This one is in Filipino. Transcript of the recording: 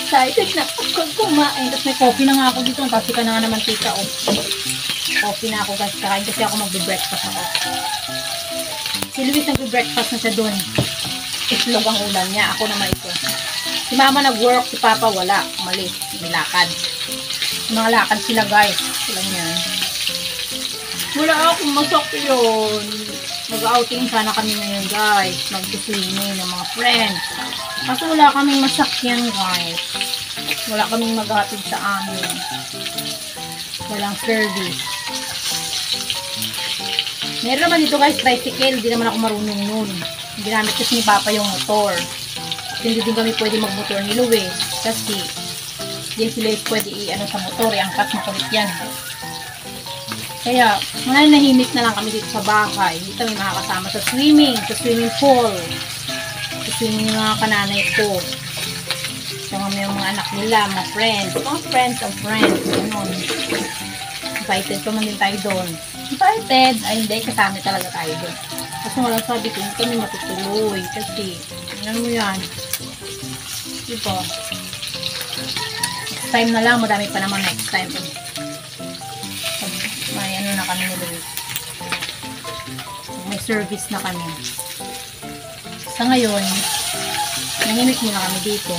excited na ako kumain. Tapos may coffee na nga ako dito. Kasi ka na nga naman tita. Oh. Coffee na ako guys. Kakain kasi ako magbe-breakfast ako. Si Luis nagbe-breakfast na siya dun. Itlog ang ulam niya. Ako naman ito. Si mama nag-work. Si papa wala. Umalis. May lakad. Mga lakad sila guys. Sila niyan. Wala akong masak yun. Mag-outing sana kami ngayon guys. Mag-swimming ng mga friends. Kasi wala kaming masakyan guys. Wala kaming maghatid sa amin. Walang service. Meron naman dito guys tricycle. Hindi naman ako marunong nun. Ginamit kasi ni Papa yung motor. Hindi din kami pwede magmotor ni Luis. Kasi hindi sila pwede i-ano sa motor. Iangkat makulit yan. Kaya, nahimik na lang kami dito sa bahay. Dito kami makakasama sa swimming pool. Sa swimming ng mga kananay ko. Sama mo yung mga anak nila, mga friends. Mga friends of friends. Ganun. Invited pa man din tayo doon. Invited? Ay, hindi. Kasama talaga tayo doon. Kasi walang sabi ko, hindi kami matutuloy. Kasi, ano mo yan? Diba? Next time na lang. Madami pa naman next time. May ano na kami nila. May service na kami. Sa ngayon, nahimik muna kami dito.